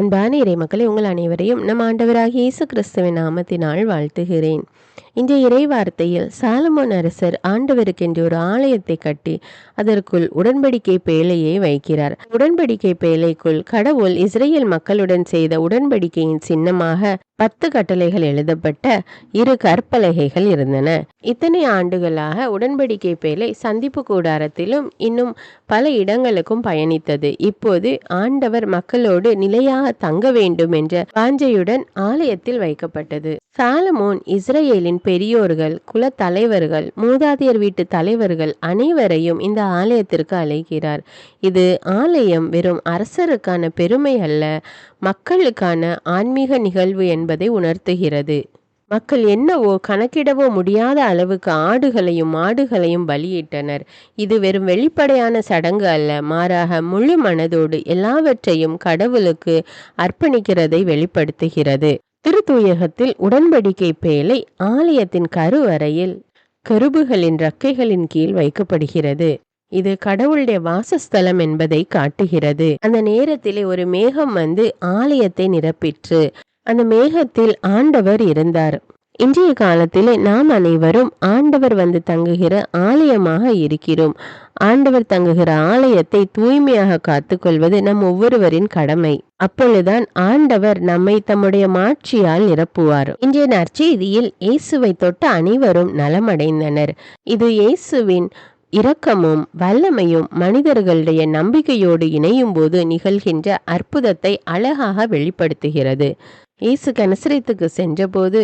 அன்பான இறைமக்களே, உங்கள் அனைவரையும் நம் ஆண்டவராகிய இயேசு கிறிஸ்துவின் நாமத்தினால் வாழ்த்துகிறேன். இன்றைய இறைவார்த்தையில் சாலமோன் அரசர் ஆண்டவருக்கென்று ஒரு ஆலயத்தை கட்டி அதற்குள் உடன்படிக்கை பேழையை வைக்கிறார். உடன்படிக்கை பேழைக்குள் கடவுள் இஸ்ரேல் மக்களுடன் செய்த உடன்படிக்கையின் சின்னமாக 10 கட்டளைகள் எழுதப்பட்ட 2 கற்பலகைகள் இருந்தன. இத்தனை ஆண்டுகளாக உடன்படிக்கை பேழை சந்திப்பு கூடாரத்திலும் இன்னும் பல இடங்களுக்கும் பயணித்தது. இப்போது ஆண்டவர் மக்களோடு நிலையாக தங்க வேண்டும் என்ற வாஞ்சையுடன் ஆலயத்தில் வைக்கப்பட்டது. சாலமோன் இஸ்ரேலின் பெரியோர்கள், குல தலைவர்கள், மூதாதையர் வீட்டு தலைவர்கள் அனைவரையும் இந்த ஆலயத்திற்கு அழைக்கிறார். இது ஆலயம் வெறும் அரசருக்கான பெருமை அல்ல, மக்களுக்கான ஆன்மீக நிகழ்வு என்பதை உணர்த்துகிறது. மக்கள் என்னவோ கணக்கிடவோ முடியாத அளவுக்கு ஆடுகளையும் மாடுகளையும் பலியிட்டனர். இது வெறும் வெளிப்படையான சடங்கு அல்ல, மாறாக முழு மனதோடு எல்லாவற்றையும் கடவுளுக்கு அர்ப்பணிக்கிறதை வெளிப்படுத்துகிறது. திருத்தூயகத்தில் உடன்படிக்கை பேழை ஆலயத்தின் கருவறையில் கருபுகளின் ரக்கைகளின் கீழ் வைக்கப்படுகிறது. இது கடவுளுடைய வாசஸ்தலம் என்பதை காட்டுகிறது. அந்த நேரத்திலே ஒரு மேகம் வந்து ஆலயத்தை நிரப்பிற்று. அந்த மேகத்தில் ஆண்டவர் இருந்தார். இன்றைய காலத்திலே நாம் அனைவரும் ஆண்டவர் வந்து தங்குகிற ஆலயமாக இருக்கிறோம். ஆண்டவர் தங்குகிற ஆலயத்தை தூய்மையாக காத்துக்கொள்வது நம் ஒவ்வொருவரின் கடமை. அப்பொழுதுதான் ஆண்டவர் நம்மை தம்முடைய மாட்சியால் நிரப்புவார். இன்றைய நற்செய்தியில் இயேசுவை தொட்ட அனைவரும் நலமடைந்தனர். இது இயேசுவின் இரக்கமும் வல்லமையும் மனிதர்களுடைய நம்பிக்கையோடு இணையும் போது நிகழ்கின்ற அற்புதத்தை அழகாக வெளிப்படுத்துகிறது. இயேசு நசரேத்துக்கு சென்றபோது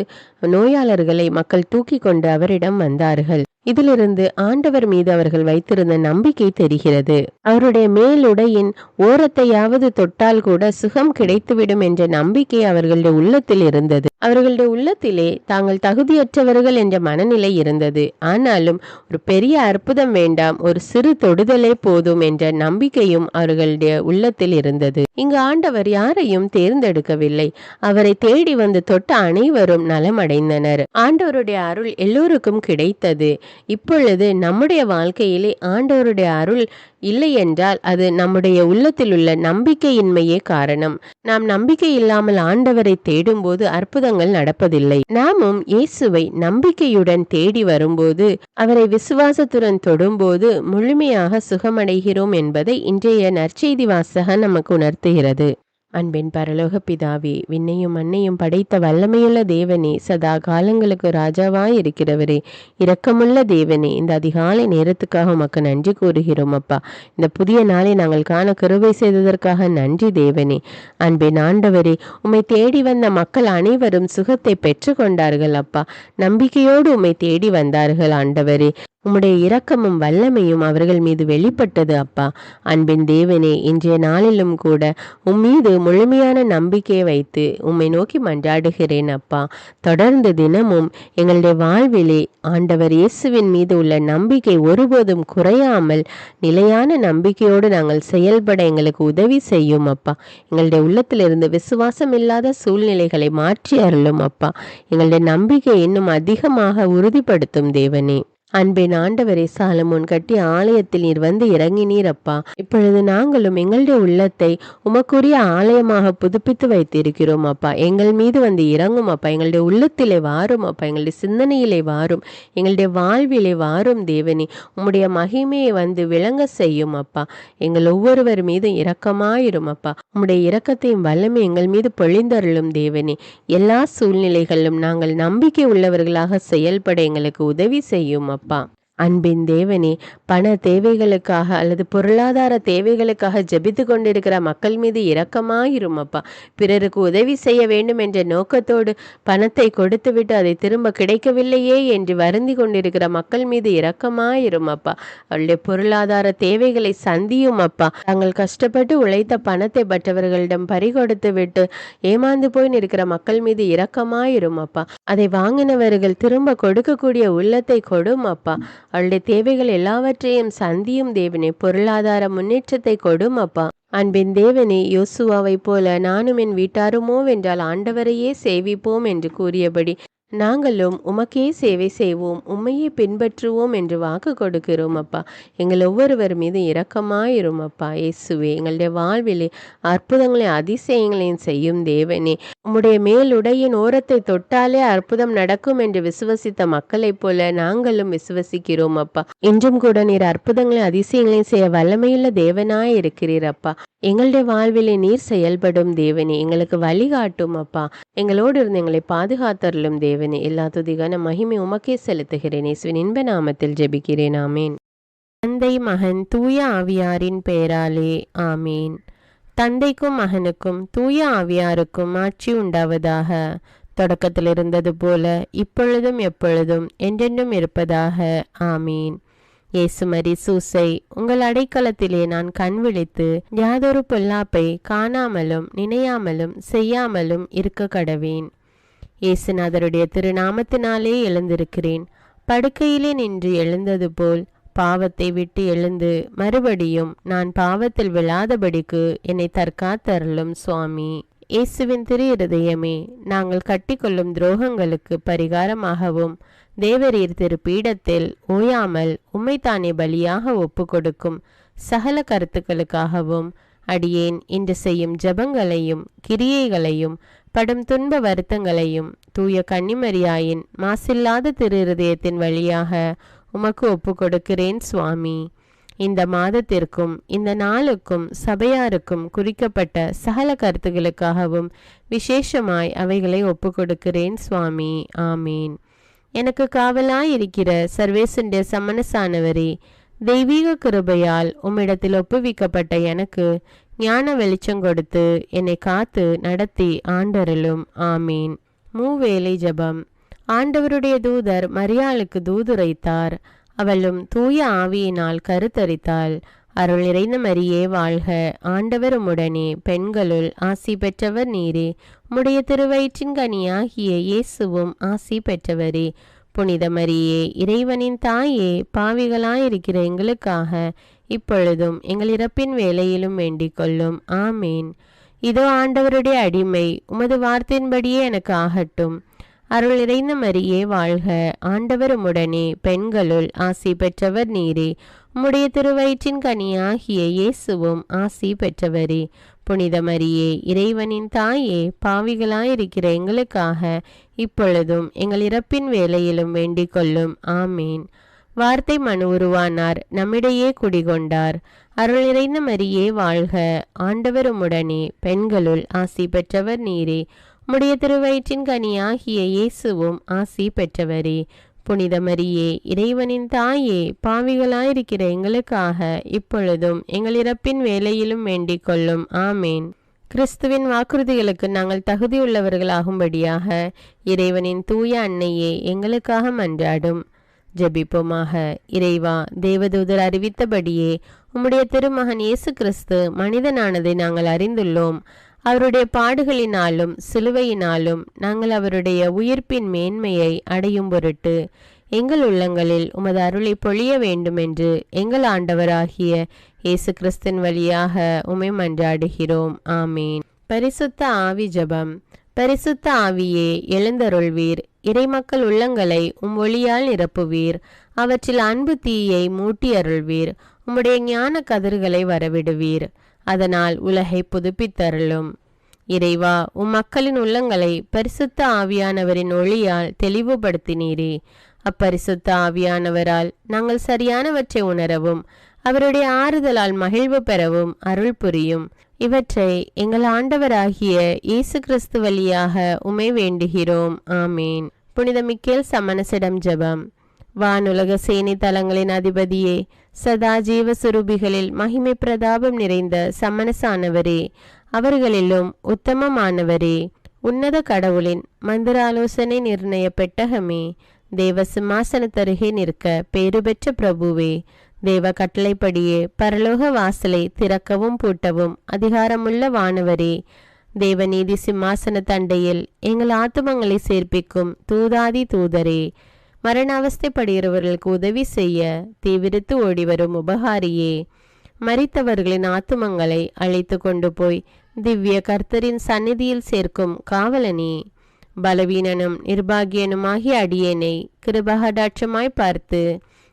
நோயாளர்களை மக்கள் தூக்கி கொண்டு அவரிடம் வந்தார்கள். இதிலிருந்து ஆண்டவர் மீது அவர்கள் வைத்திருந்த நம்பிக்கை தெரிகிறது. அவருடைய மேலுடையின் ஓரத்தையாவது தொட்டால் கூட சுகம் கிடைத்துவிடும் என்ற நம்பிக்கை அவர்களுடைய உள்ளத்தில் இருந்தது. அவர்களுடைய உள்ளத்திலே தாங்கள் தகுதியற்றவர்கள் என்ற மனநிலை இருந்தது. ஆனாலும் ஒரு பெரிய அற்புதம் வேண்டாம், ஒரு சிறு தொடுதலே போதும் என்ற நம்பிக்கையும் அவர்களுடைய உள்ளத்தில் இருந்தது. இங்கு ஆண்டவர் யாரையும் தேர்ந்தெடுக்கவில்லை. அவரை தேடி வந்து தொட்ட அனைவரும் நலமடைந்தனர். ஆண்டவருடைய அருள் எல்லோருக்கும் கிடைத்தது. இப்பொழுது நம்முடைய வாழ்க்கையிலே ஆண்டவருடைய அருள் இல்லை என்றால் அது நம்முடைய உள்ளத்தில் உள்ள நம்பிக்கையின்மையே காரணம். நாம் நம்பிக்கை இல்லாமல் ஆண்டவரை தேடும் போது அற்புதங்கள் நடப்பதில்லை. நாமும் இயேசுவை நம்பிக்கையுடன் தேடி வரும்போது, அவரை விசுவாசத்துடன் தொடும்போது முழுமையாக சுகமடைகிறோம் என்பதை இன்றைய நற்செய்தி வாசகம் நமக்கு உணர்த்துகிறது. அன்பின் பரலோக பிதாவே, விண்ணையும் மண்ணையும் படைத்த வல்லமையுள்ள தேவனே, சதா காலங்களுக்கு ராஜாவாய் இருக்கிறவரே, இரக்கமுள்ள தேவனே, இந்த அதிகாலை நேரத்துக்காக உமக்கு நன்றி கூறுகிறோம் அப்பா. இந்த புதிய நாளை நாங்கள் காண கிருபை செய்ததற்காக நன்றி தேவனே. அன்பின் ஆண்டவரே, உம்மை தேடி வந்த மக்கள் அனைவரும் சுகத்தை பெற்று கொண்டார்கள் அப்பா. நம்பிக்கையோடு உம்மை தேடி வந்தார்கள் ஆண்டவரே. உம்முடைய இரக்கமும் வல்லமையும் அவர்கள் மீது வெளிப்பட்டது அப்பா. அன்பின் தேவனே, இன்றைய நாளிலும் கூட உம்மீது முழுமையான நம்பிக்கையை வைத்து உம்மை நோக்கி மன்றாடுகிறேன் அப்பா. தொடர்ந்து தினமும் எங்களுடைய வாழ்விலே ஆண்டவர் இயேசுவின் மீது உள்ள நம்பிக்கை ஒருபோதும் குறையாமல் நிலையான நம்பிக்கையோடு நாங்கள் செயல்பட எங்களுக்கு உதவி செய்யும் அப்பா. எங்களுடைய உள்ளத்திலிருந்து விசுவாசம் இல்லாத சூழ்நிலைகளை மாற்றி அருளும் அப்பா. எங்களுடைய நம்பிக்கை இன்னும் அதிகமாக உறுதிப்படுத்தும் தேவனே. அன்பின் ஆண்டவரே, சாலமோன் கட்டி ஆலயத்தில் நீர் வந்து இறங்கினீர் அப்பா. இப்பொழுது நாங்களும் எங்களுடைய உள்ளத்தை உமக்குரிய ஆலயமாக புதுப்பித்து வைத்திருக்கிறோம் அப்பா. எங்கள் மீது வந்து இறங்கும் அப்பா. எங்களுடைய உள்ளத்திலே வாரும் அப்பா. எங்களுடைய சிந்தனையிலே வாரும், எங்களுடைய வாழ்விலே வாரும் தேவனே. உம்முடைய மகிமையை வந்து விளங்க செய்யும் அப்பா. எங்கள் ஒவ்வொருவர் மீதும் இரக்கமாயிரும் அப்பா. உம்முடைய இரக்கத்தையும் வல்லமை எங்கள் மீது பொழிந்தருளும் தேவனே. எல்லா சூழ்நிலைகளிலும் நாங்கள் நம்பிக்கை உள்ளவர்களாக செயல்பட எங்களுக்கு உதவி செய்யும் அப்பா. அன்பின் தேவனே, பண தேவைகளுக்காக அல்லது பொருளாதார தேவைகளுக்காக ஜெபித்து கொண்டிருக்கிற மக்கள் மீது இரக்கமாயிரும் அப்பா. பிறருக்கு உதவி செய்ய வேண்டும் என்ற நோக்கத்தோடு பணத்தை கொடுத்துவிட்டு அதை திரும்ப கிடைக்கவில்லையே என்று வருந்தி கொண்டிருக்கிற மக்கள் மீது இரக்கமாயிரும் அப்பா. அவருடைய பொருளாதார தேவைகளை சந்தியும் அப்பா. தாங்கள் கஷ்டப்பட்டு உழைத்த பணத்தை மற்றவர்களிடம் பறிகொடுத்து விட்டு ஏமாந்து போய் நிற்கிற மக்கள் மீது இரக்கமாயிரும் அப்பா. அதை வாங்கினவர்கள் திரும்ப கொடுக்கக்கூடிய உள்ளத்தை கொடும் அப்பா. அவளுடைய தேவைகள் எல்லாவற்றையும் சந்தியும் தேவனே. பொருளாதார முன்னேற்றத்தை கொடும் அப்பா. அன்பின் தேவனே, யோசுவாவை போல நானும் என் வீட்டாருமோ வென்றால் ஆண்டவரையே சேவிப்போம் என்று கூறியபடி நாங்களும் உமக்கே சேவை செய்வோம், உம்மையே பின்பற்றுவோம் என்று வாக்கு கொடுக்கிறோம் அப்பா. எங்கள் ஒவ்வொருவர் மீது இரக்கமாயிரும் அப்பா. இயேசுவே, எங்களுடைய வாழ்விலே அற்புதங்களையும் அதிசயங்களையும் செய்யும் தேவனே. உம்முடைய மேலுடையின் ஓரத்தை தொட்டாலே அற்புதம் நடக்கும் என்று விசுவசித்த மக்களைப் போல நாங்களும் விசுவசிக்கிறோம் அப்பா. இன்றும் கூட நீர் அற்புதங்களையும் அதிசயங்களையும் செய்ய வல்லமையுள்ள தேவனாய் இருக்கிறீர் அப்பா. எங்களுடைய வாழ்விலே நீர் செயல்படும் தேவனே, எங்களுக்கு வழிகாட்டும் அப்பா. எங்களோடு இருந்து எங்களை பாதுகாத்தருளும் தேவனே. எல்லா துதிகான மகிமை உமக்கே செலுத்துகிறேன். இயேசுவின் இன்ப நாமத்தில் ஜெபிக்கிறேன். ஆமேன். தந்தை, மகன், தூய ஆவியாரின் பெயராலே ஆமேன். தந்தைக்கும் மகனுக்கும் தூய ஆவியாருக்கும் ஆட்சி உண்டாவதாக. தொடக்கத்தில் இருந்தது போல இப்பொழுதும் எப்பொழுதும் என்றென்றும் இருப்பதாக. ஆமீன். இயேசுமரி சூசை, உங்கள் அடைக்கலத்திலே நான் கண் விழித்து யாதொரு பொல்லாப்பை காணாமலும் நினையாமலும் செய்யாமலும் இருக்க கடவேன். இயேசுநாதருடைய திருநாமத்தினாலே எழுந்திருக்கிறேன். படுக்கையிலே நின்று எழுந்தது போல் பாவத்தை விட்டு எழுந்து மறுபடியும் நான் பாவத்தில் விழாதபடிக்கு என்னை தற்காத்தருளும் சுவாமி. இயேசுவின் திரு இருதயமே, நாங்கள் கட்டிக்கொள்ளும் துரோகங்களுக்கு பரிகாரமாகவும் தேவரீர் திரு பீடத்தில் ஓயாமல் உம்மைத்தானே பலியாக ஒப்பு கொடுக்கும் சகல கருத்துக்களுக்காகவும் அடியேன் இன்று செய்யும் ஜபங்களையும் கிரியைகளையும் படும் துன்ப வருத்தங்களையும் தூய கன்னிமரியாயின் மாசில்லாத திரு இருதயத்தின் வழியாக உமக்கு ஒப்பு கொடுக்கிறேன் சுவாமி. இந்த மாதத்திற்கும் இந்த நாளுக்கும் சபையாருக்கும் குறிக்கப்பட்ட சகல கருத்துகளுக்காகவும் விசேஷமாய் அவைகளை ஒப்பு கொடுக்கிறேன் சுவாமி. ஆமீன். எனக்கு காவலாயிருக்கிற சர்வேசனுடைய சமனசானவரே, தெய்வீக கிருபையால் உம்மிடத்தில் ஒப்புவிக்கப்பட்ட எனக்கு ஞான வெளிச்சம் கொடுத்து என்னை காத்து நடத்தி ஆண்டருளும். ஆமீன். மூவேளை ஜபம். ஆண்டவருடைய தூதர் மரியாளுக்கு தூதுரைத்தார். அவளும் தூய ஆவியினால் கருத்தரித்தாள். அருள் நிறைந்த மரியே வாழ்க, ஆண்டவர் உம்முடனே, பெண்களுள் ஆசி பெற்றவர் நீரே. உம்முடைய திருவயிற்றின் கனியாகிய இயேசுவும் ஆசி பெற்றவரே. புனித மரியே, இறைவனின் தாயே, பாவிகளாயிருக்கிற எங்களுக்காக இப்பொழுதும் எங்கள் இறப்பின் வேளையிலும் வேண்டிக் கொள்ளும். ஆமேன். இதோ ஆண்டவருடைய அடிமை, உமது வார்த்தையின்படியே எனக்கு ஆகட்டும். அருள் நிறைந்த மரியே வாழ்க, ஆண்டவர் உம்முடனே, பெண்களுள் ஆசி பெற்றவர் நீரே. உம்முடைய திருவயிற்றின் கனியாகிய இயேசுவும் ஆசி பெற்றவரே. புனித மரியே, இறைவனின் தாயே, பாவிகளாயிருக்கிற எங்களுக்காக இப்பொழுதும் எங்கள் இறப்பின் வேளையிலும் வேண்டிக் கொள்ளும். ஆமேன். வார்த்தை மனு உருவானார், நம்மிடையே குடிகொண்டார். அருள் நிறைந்த மரியே வாழ்க, ஆண்டவர் உம்முடனே, பெண்களுள் ஆசி பெற்றவர் நீரே. உம்முடைய திருவயிற்றின் கனியாகிய இயேசுவும் ஆசி பெற்றவரே. புனித மரியே, இறைவனின் தாயே, பாவிகளாயிருக்கிற எங்களுக்காக இப்பொழுதும் எங்கள் இறப்பின் வேளையிலும் வேண்டிக் கொள்ளும். ஆமேன். கிறிஸ்துவின் வாக்குறுதிகளுக்கு நாங்கள் தகுதியுள்ளவர்களாகும்படியாக இறைவனின் தூய அன்னையே எங்களுக்காக மன்றாடும். ஜெபிப்போமாக. இறைவா, தேவதூதர் அறிவித்தபடியே உம்முடைய திருமகன் இயேசு கிறிஸ்து மனிதனானதை நாங்கள் அறிந்துள்ளோம். அவருடைய பாடுகளினாலும் சிலுவையினாலும் நாங்கள் அவருடைய உயிர்ப்பின் மேன்மையை அடையும் பொருட்டு எங்கள் உள்ளங்களில் உமது அருளை பொழிய வேண்டுமென்று எங்கள் ஆண்டவராகிய இயேசு கிறிஸ்தின் வழியாக உம்மை மன்றாடுகிறோம். ஆமீன். பரிசுத்த ஆவி ஜபம். பரிசுத்த ஆவியே, எழுந்தருள்வீர். இறைமக்கள் உள்ளங்களை ஒளியால் நிரப்புவீர். அவற்றில் அன்பு தீயை மூட்டி அருள்வீர். உம்முடைய ஞான கதிர்களை வரவிடுவீர். அதனால் உலகை புதுப்பித்தருளும். இறைவா, மக்களின் உள்ளங்களை பரிசுத்த ஆவியானவரின் ஒளியால் தெளிவுபடுத்தினீரே. அப்பரிசுத்த ஆவியானவரால் நாங்கள் சரியானவற்றை உணரவும் அவருடைய ஆறுதலால் மகிழ்வு பெறவும் அருள் புரியும். இவற்றை எங்கள் ஆண்டவராகிய இயேசு கிறிஸ்து வழியாக உம்மை வேண்டுகிறோம். ஆமேன். புனித மிக்கேல் சமணசிடம் ஜெபம். வானுலக சேனை தலங்களின் அதிபதியே, சதா ஜீவ சுரூபிகளில் மகிமை பிரதாபம் நிறைந்த சமணசானவரே, அவர்களிலும் உத்தமமானவரே, உன்னத கடவுளின் மந்திராலோசனை நிர்ணய பெட்டகமே, தேவ சிம்மாசனத்தருகே நிற்க பேறு பெற்ற பிரபுவே, தேவ கட்டளைப்படியே பரலோக வாசலை திறக்கவும் பூட்டவும் அதிகாரமுள்ள வானவரே, தேவநீதி சிம்மாசன தண்டையில் எங்கள் ஆத்துமங்களை சேர்ப்பிக்கும் தூதாதி தூதரே, மரண அவஸ்தைப்படுகிறவர்களுக்கு உதவி செய்ய தீவிரித்து ஓடிவரும் உபகாரியே, மரித்தவர்களின் ஆத்துமங்களை அழைத்து கொண்டு போய் திவ்ய கர்த்தரின் சந்நிதியில் சேர்க்கும் காவலனே, பலவீனனும் நிர்பாகியனுமாகிய அடியேனை கிருபகடாட்சமாய் பார்த்து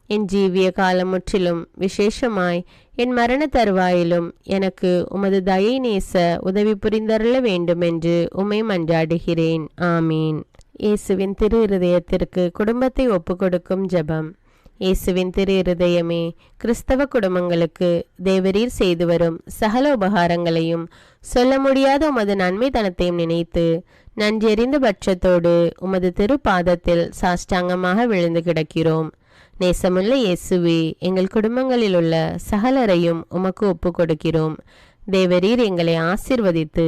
என் ஜீவிய காலம் முற்றிலும் விசேஷமாய் என் மரண தருவாயிலும் எனக்கு உமது தயை நேச உதவி புரிந்தருள வேண்டுமென்று உம்மை மன்றாடுகிறேன். ஆமீன். இயேசுவின் திரு இருதயத்திற்கு குடும்பத்தை ஒப்புக்கொடுக்கும் ஜெபம். இயேசுவின் திரு இருதயமே, கிறிஸ்தவ குடும்பங்களுக்கு தேவரீர் செய்து வரும் சகல உபகாரங்களையும் சொல்ல முடியாத உமது நன்மைத்தனத்தையும் நினைத்து நன்றியறிந்த பட்சத்தோடு உமது திரு பாதத்தில் சாஷ்டாங்கமாக விழுந்து கிடக்கிறோம். நேசமுள்ள இயேசுவே, எங்கள் குடும்பங்களில் உள்ள சகலரையும் உமக்கு ஒப்பு கொடுக்கிறோம். தேவரீர் எங்களை ஆசிர்வதித்து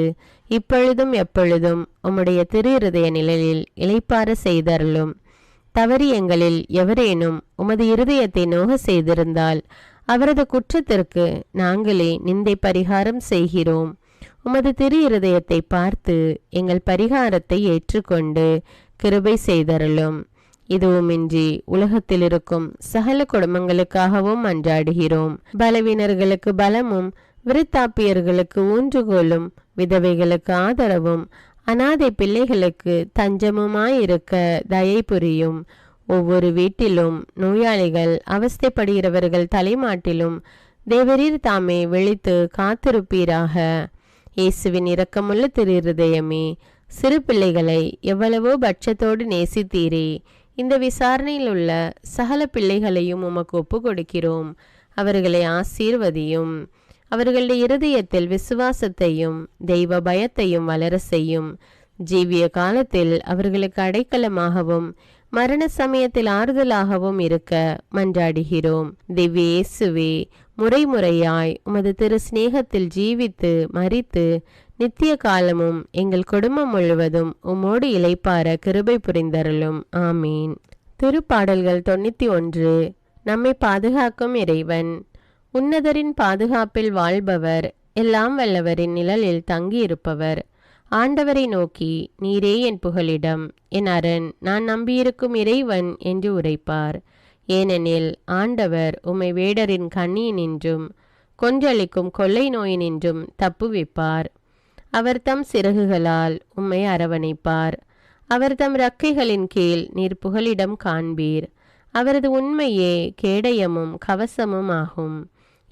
இப்பொழுதும் எப்பொழுதும் உம்முடைய திரு இருதய நிழலில் இளைப்பார செய்தருளும். தவறி எங்களில் எவரேனும் உமது இருதயத்தை நோக செய்திருந்தால் அவரது குற்றத்திற்கு நாங்களே நிந்தை பரிகாரம் செய்கிறோம். உமது திரு இருதயத்தை பார்த்து எங்கள் பரிகாரத்தை ஏற்றுக்கொண்டு கிருபை செய்தருளும். இதுவுமின்றி உலகத்தில் இருக்கும் சகல குடும்பங்களுக்காகவும் மன்றாடுகிறோம். பலவீனர்களுக்கு பலமும், விருத்தாப்பியர்களுக்கு ஊன்றுகோலும், விதவைகளுக்கு ஆதரவும், அனாதை பிள்ளைகளுக்கு தஞ்சமுமாயிருக்க தயை புரியும். ஒவ்வொரு வீட்டிலும் நோயாளிகள் அவஸ்தைப்படுகிறவர்கள் தலைமாட்டிலும் தேவரீர் தாமே விழித்து காத்திருப்பீராக. இயேசுவின் இரக்கமுள்ள திரு இருதயமே, சிறு பிள்ளைகளை எவ்வளவோ பட்சத்தோடு நேசித்தீரே. இந்த விசாரணையில் உள்ள சகல பிள்ளைகளையும் உமக்கு ஒப்பு கொடுக்கிறோம். அவர்களை ஆசீர்வதியும். அவர்களுடைய இருதயத்தில் விசுவாசத்தையும் தெய்வ பயத்தையும் வளர செய்யும். ஜீவிய காலத்தில் அவர்களுக்கு அடைக்கலமாகவும் மரண சமயத்தில் ஆறுதலாகவும் இருக்க மன்றாடுகிறோம். திவ்ய இயேசுவே, முறைமுறையாய் உமது திரு சிநேகத்தில் ஜீவித்து மரித்து நித்திய காலமும் எங்கள் குடும்பம் முழுவதும் உம்மோடு இளைப்பார கிருபை புரிந்தருளும். ஆமீன். திருப்பாடல்கள் 91. நம்மை பாதுகாக்கும் இறைவன். உன்னதரின் பாதுகாப்பில் வாழ்பவர், எல்லாம் வல்லவரின் நிழலில் தங்கியிருப்பவர். ஆண்டவரை நோக்கி, நீரே என் புகலிடம், என் அரண், நான் நம்பியிருக்கும் இறைவன் என்று உரைப்பார். ஏனெனில் ஆண்டவர் உம்மை வேடரின் கண்ணியினின்றும் கொன்றளிக்கும் கொள்ளை நோயினின்றும் தப்புவிப்பார். அவர் தம் சிறகுகளால் உம்மை அரவணைப்பார். அவர் தம் இறக்கைகளின் கீழ் நீர் புகலிடம் காண்பீர். அவரது உண்மையே கேடயமும் கவசமும் ஆகும்.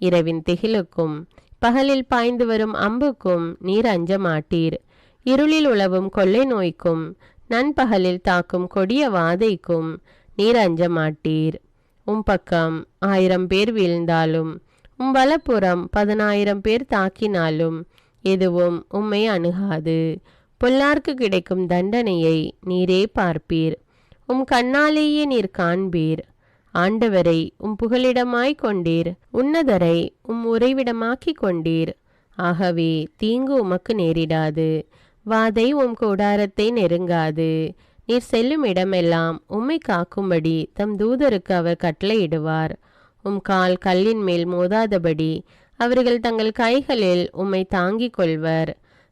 இரவின் திகிலுக்கும் பகலில் பாய்ந்து வரும் அம்புக்கும் நீர் அஞ்ச மாட்டீர். இருளில் உலவும் கொள்ளை நோய்க்கும் நண்பகலில் தாக்கும் கொடிய வாதைக்கும் நீர் அஞ்ச மாட்டீர். பக்கம் 1000 பேர் வீழ்ந்தாலும் வலப்புறம் 10,000 பேர் தாக்கினாலும் எதுவும் உம்மை அணுகாது. பொல்லார்க்கு கிடைக்கும் தண்டனையை நீரே பார்ப்பீர். கண்ணாலேயே நீர் காண்பீர். ஆண்டவரை புகலிடமாய் கொண்டீர். உன்னதரை உறைவிடமாக்கி கொண்டீர். ஆகவே தீங்கு உமக்கு நேரிடாது. வாதை கூடாரத்தை நெருங்காது. நீர் செல்லும் இடமெல்லாம் உம்மை காக்கும்படி தம் தூதருக்கு அவர் கட்டளையிடுவார். கால் கல்லின் மேல் மோதாதபடி அவர்கள் தங்கள் கைகளில் உம்மை தாங்கிக் கொள்வர்.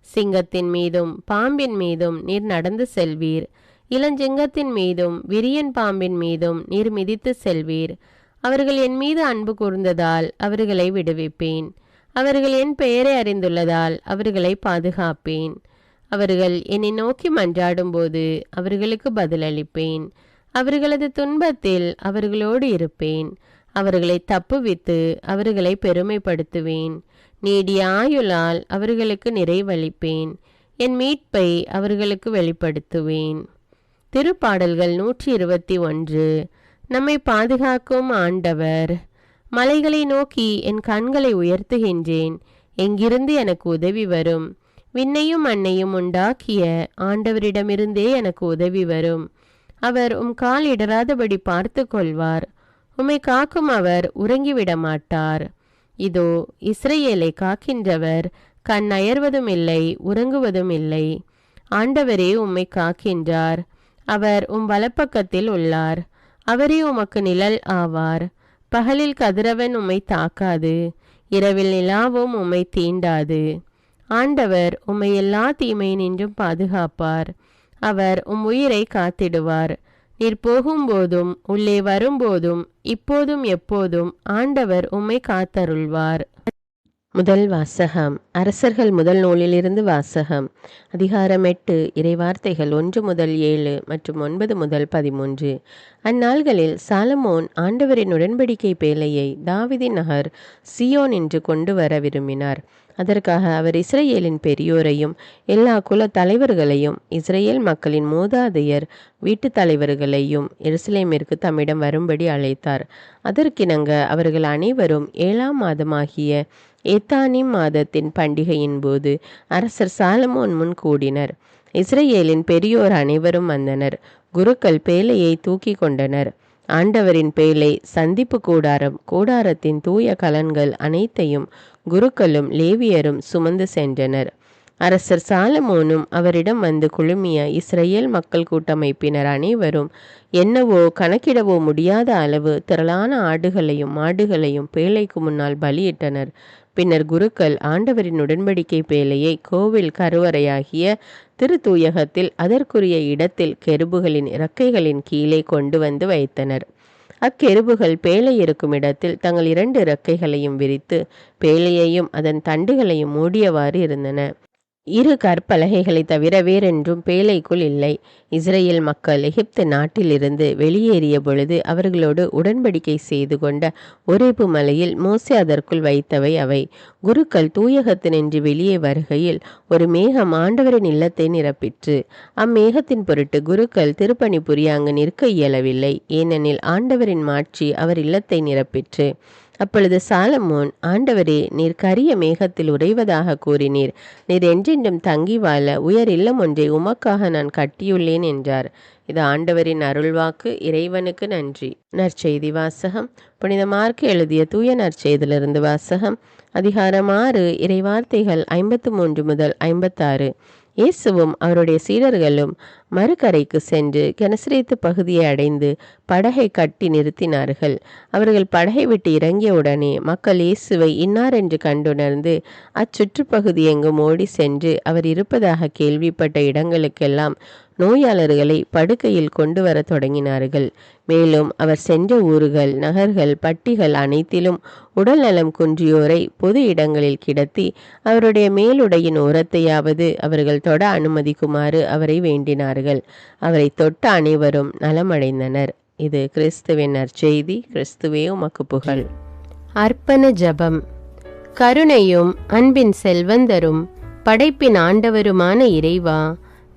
சிங்கத்தின் மீதும் பாம்பின் மீதும் நீர் நடந்து செல்வீர். இளஞ்சிங்கத்தின் மீதும் விரியன் பாம்பின் மீதும் நீர் மிதித்து செல்வீர். அவர்கள் என் மீது அன்பு கூர்ந்ததால் அவர்களை விடுவிப்பேன். அவர்கள் என் பெயரை அறிந்துள்ளதால் அவர்களை பாதுகாப்பேன். அவர்கள் என்னை நோக்கி மன்றாடும் போது அவர்களுக்கு பதிலளிப்பேன். அவர்களது துன்பத்தில் அவர்களோடு இருப்பேன். அவர்களை தப்புவித்து அவர்களை பெருமைப்படுத்துவேன். நீடிய ஆயுளால் அவர்களுக்கு நிறைவளிப்பேன். என் மீட்பை அவர்களுக்கு வெளிப்படுத்துவேன். திருப்பாடல்கள் 121. நம்மை பாதுகாக்கும் ஆண்டவர். மலைகளை நோக்கி என் கண்களை உயர்த்துகின்றேன். எங்கிருந்து எனக்கு உதவி வரும்? விண்ணையும் மண்ணையும் உண்டாக்கிய ஆண்டவரிடமிருந்தே எனக்கு உதவி வரும். அவர் கால் இடராதபடி பார்த்து கொள்வார். உம்மை காக்கும் அவர் உறங்கிவிட மாட்டார். இதோ இஸ்ரவேலை காக்கின்றவர் கண் அயர்வதும் இல்லை, உறங்குவதும் இல்லை. ஆண்டவரே உம்மை காக்கின்றார். அவர் வலப்பக்கத்தில் உள்ளார். அவரே உமக்கு நிழல் ஆவார். பகலில் கதிரவன் உம்மை தாக்காது, இரவில் நிலாவும் உம்மை தீண்டாது. ஆண்டவர் உம்மை எல்லா தீமையினின்றும் பாதுகாப்பார். அவர் உயிரை காத்திடுவார். நீர் போகும்போதும் உள்ளே வரும்போதும் இப்போதும் எப்போதும் ஆண்டவர் உம்மை காத்தருள்வார். முதல் வாசகம். அரசர்கள் முதல் நூலிலிருந்து வாசகம். அதிகாரம் 8, இறைவார்த்தைகள் 1 முதல் 7 மற்றும் 9 முதல் 13. அந்நாள்களில் சாலமோன் ஆண்டவரின் உடன்படிக்கை பேழையை தாவீதின் நகர் சீயோன் என்று கொண்டு வர விரும்பினார். அதற்காக அவர் இஸ்ரேலின் பெரியோரையும் எல்லா குல தலைவர்களையும் இஸ்ரேல் மக்களின் மூதாதையர் வீட்டு தலைவர்களையும் எருசலேமிற்கு தம்மிடம் வரும்படி அழைத்தார். அதற்கிணங்க அவர்கள் அனைவரும் 7ஆம் மாதமாகிய ஏத்தானிம் மாதத்தின் பண்டிகையின் போது அரசர் சாலமோன் முன் கூடினர். இஸ்ரேலின் பெரியோர் அனைவரும் வந்தனர். குருக்கள் பேழையை தூக்கி கொண்டனர். ஆண்டவரின் பேழை, சந்திப்பு கூடாரம், கூடாரத்தின் தூய கலன்கள் அனைத்தையும் குருக்களும் லேவியரும் சுமந்து சென்றனர். அரசர் சாலமோனும் அவரிடம் வந்து குழுமிய இஸ்ரேல் மக்கள் கூட்டமைப்பினர் அனைவரும் என்னவோ கணக்கிடவோ முடியாத அளவு திரளான ஆடுகளையும் மாடுகளையும் பேழைக்கு முன்னால் பலியிட்டனர். பின்னர் குருக்கள் ஆண்டவரின் உடன்படிக்கை பேழையை கோவில் கருவறையாகிய திருத்தூயகத்தில் அதற்குரிய இடத்தில் கெருபுகளின் இறக்கைகளின் கீழே கொண்டு வந்து வைத்தனர். அக்கெருபுகள் பேழை இருக்கும் இடத்தில் தங்கள் 2 இறக்கைகளையும் விரித்து பேழையையும் அதன் தண்டுகளையும் மூடியவாறு இருந்தன. 2 கற்பலகைகளை தவிர வேறென்றும் பேழைக்குள் இல்லை. இஸ்ரேல் மக்கள் எகிப்து நாட்டிலிருந்து வெளியேறிய பொழுது அவர்களோடு உடன்படிக்கை செய்து கொண்ட ஒரேபு மலையில் மோசே அதற்குள் வைத்தவை அவை. குருக்கள் தூயகத்தினின்று வெளியே வருகையில் ஒரு மேகம் ஆண்டவரின் இல்லத்தை நிரப்பிற்று. அம்மேகத்தின் பொருட்டு குருக்கள் திருப்பணி புரிய அங்கு நிற்க இயலவில்லை. ஏனெனில் ஆண்டவரின் மாட்சி அவர் இல்லத்தை நிரப்பிற்று. அப்பொழுது சாலமோன், ஆண்டவரே, நீர் கரிய மேகத்தில் உறைவதாக கூறினீர். நீர் என்றென்றும் தங்கி வாழ உயர் இல்லம் ஒன்றை உமக்காக நான் கட்டியுள்ளேன் என்றார். இது ஆண்டவரின் அருள்வாக்கு. இறைவனுக்கு நன்றி. நற்செய்தி வாசகம். புனித மார்க்கு எழுதிய தூய நற்செய்தியிலிருந்து வாசகம். அதிகாரம் 6, இறைவார்த்தைகள் 53 முதல் 56. இயேசுவும் அவருடைய சீடர்களும் மறுகரைக்கு சென்று கெனசரேத்து பகுதியை அடைந்து படகை கட்டி நிறுத்தினார்கள். அவர்கள் படகை விட்டு இறங்கியவுடனே மக்கள் இயேசுவை இன்னார் என்று கண்டுணர்ந்து அச்சுற்றுப்பகுதி எங்கும் ஓடி சென்று அவர் இருப்பதாக கேள்விப்பட்ட இடங்களுக்கெல்லாம் நோயாளர்களை படுக்கையில் கொண்டு வர தொடங்கினார்கள். மேலும் அவர் சென்ற ஊர்கள், நகர்கள், பட்டிகள் அனைத்திலும் உடல் நலம் குன்றியோரை பொது இடங்களில் கிடத்தி அவருடைய மேலுடையின் ஓரத்தையாவது அவர்கள் தொட அனுமதிக்குமாறு அவரை வேண்டினார்கள். அவரை தொட்ட அனைவரும் நலமடைந்தனர். இது கிறிஸ்துவின் நற்செய்தி. கிறிஸ்துவே உமக்கு புகழ். அர்ப்பண ஜெபம். கருணையும் அன்பின் செல்வந்தரும் படைப்பின் ஆண்டவருமான இறைவா,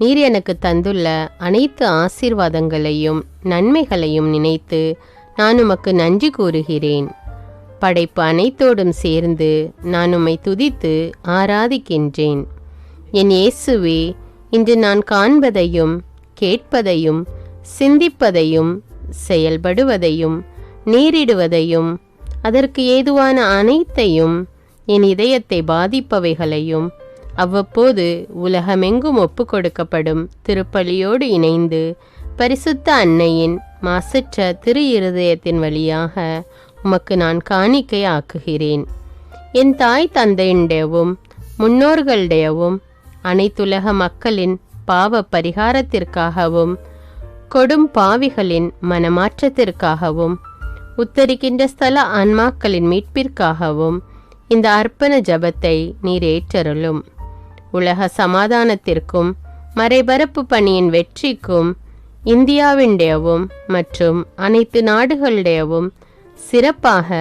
நீர் எனக்கு தந்துள்ள அனைத்து ஆசீர்வாதங்களையும் நன்மைகளையும் நினைத்து நான் உமக்கு நன்றி கூறுகிறேன். படைப்பு அனைத்தோடும் சேர்ந்து நான் உம்மை துதித்து ஆராதிக்கின்றேன். என் இயேசுவே, இன்று நான் காண்பதையும் கேட்பதையும் சிந்திப்பதையும் செயல்படுவதையும் நேரிடுவதையும் அதற்கு ஏதுவான அனைத்தையும் என் இதயத்தை பாதிப்பவைகளையும் அவ்வப்போது உலகமெங்கும் ஒப்பு கொடுக்கப்படும் திருப்பலியோடு இணைந்து பரிசுத்த அன்னையின் மாசற்ற திரு இருதயத்தின் வழியாக உமக்கு நான் காணிக்கை ஆக்குகிறேன். என் தாய் தந்தையுடையவும் முன்னோர்களுடையவும் அனைத்துலக மக்களின் பாவ பரிகாரத்திற்காகவும் கொடும் பாவிகளின் மனமாற்றத்திற்காகவும் உத்தரிக்கின்ற ஸ்தல ஆன்மாக்களின் மீட்பிற்காகவும் இந்த அர்ப்பண ஜபத்தை நீர் ஏற்றருளும். உலக சமாதானத்திற்கும் மறைபரப்பு பணியின் வெற்றிக்கும் இந்தியாவின்டையவும் மற்றும் அனைத்து நாடுகளுடையவும் சிறப்பாக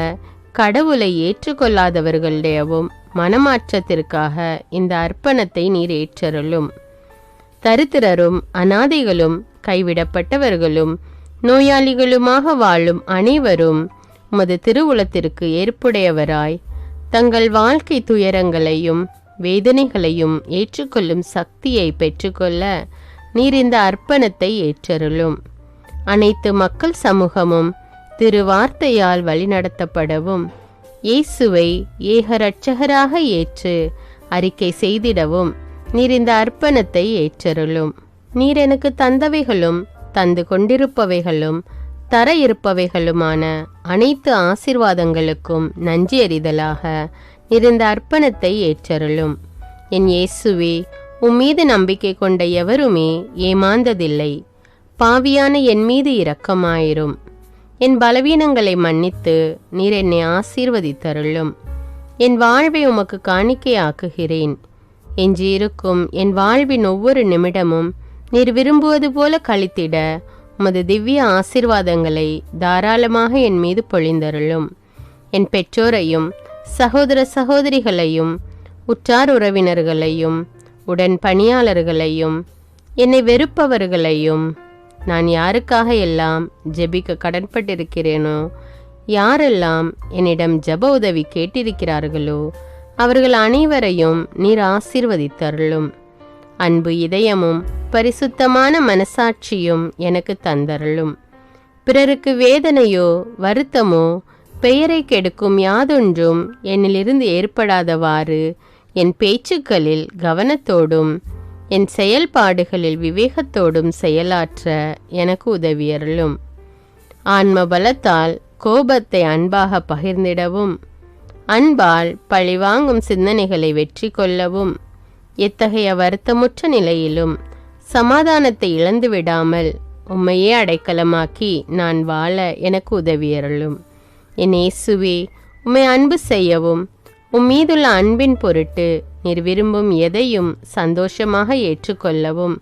கடவுளை ஏற்றுக்கொள்ளாதவர்களுடையவும் மனமாற்றத்திற்காக இந்த அர்ப்பணத்தை நீர் ஏற்றருளும். தரித்திரரும் அனாதைகளும் கைவிடப்பட்டவர்களும் நோயாளிகளுமாக வாழும் அனைவரும் உமது திருவுளத்திற்கு ஏற்புடையவராய் தங்கள் வாழ்க்கை துயரங்களையும் வேதனைகளையும் ஏற்றுக்கொள்ளும் சக்தியை பெற்றுக்கொள்ள நீர் இந்த அர்ப்பணத்தை ஏற்றருளும். அனைத்து மக்கள் சமூகமும் திருவார்த்தையால் வழிநடத்தப்படவும் இயேசுவை ஏக இரட்சகராக ஏற்று அறிக்கை செய்திடவும் நீர் இந்த அர்ப்பணத்தை ஏற்றருளும். நீர் எனக்கு தந்தவைகளும் தந்து கொண்டிருப்பவைகளும் தர இருப்பவைகளுமான அனைத்து ஆசீர்வாதங்களுக்கும் நன்றி அறிதலாக நீர் இந்த அர்ப்பணத்தை ஏற்றருளும். என் இயேசுவே, உம்மீது நம்பிக்கை கொண்ட எவருமே ஏமாந்ததில்லை. பாவியான என் மீது இரக்கமாயிரும். என் பலவீனங்களை மன்னித்து நீர் என்னை ஆசீர்வதித்தருளும். என் வாழ்வை உமக்கு காணிக்கையாக்குகிறேன். எஞ்சியிருக்கும் என் வாழ்வின் ஒவ்வொரு நிமிடமும் நீர் விரும்புவது போல கழித்திட உமது திவ்ய ஆசீர்வாதங்களை தாராளமாக என் மீது பொழிந்தருளும். என் பெற்றோரையும் சகோதர சகோதரிகளையும் உற்றார் உறவினர்களையும் உடன் பணியாளர்களையும் என்னை வெறுப்பவர்களையும் நான் யாருக்காக எல்லாம் ஜெபிக்க கடன்பட்டிருக்கிறேனோ, யாரெல்லாம் என்னிடம் ஜெப உதவி கேட்டிருக்கிறார்களோ அவர்கள் அனைவரையும் நீர் ஆசீர்வதித்தருளும். அன்பு இதயமும் பரிசுத்தமான மனசாட்சியும் எனக்கு தந்தருளும். பிறருக்கு வேதனையோ வருத்தமோ பெயரை கெடுக்கும் யாதொன்றும் என்னிலிருந்து ஏற்படாதவாறு என் பேச்சுக்களில் கவனத்தோடும் என் செயல்பாடுகளில் விவேகத்தோடும் செயலாற்ற எனக்கு உதவியருளும். ஆன்ம பலத்தால் கோபத்தை அன்பாக பகிர்ந்திடவும், அன்பால் பழிவாங்கும் சிந்தனைகளை வெற்றி கொள்ளவும், எத்தகைய வருத்தமுற்ற நிலையிலும் சமாதானத்தை இழந்து விடாமல் உம்மையே அடைக்கலமாக்கி நான் வாழ எனக்கு உதவியருளும். என் இயேசுவே, உம்மை அன்பு செய்யவும் மீதுள்ள அன்பின் பொருட்டு நீர் விரும்பும் எதையும் சந்தோஷமாக ஏற்றுக்கொள்ளவும்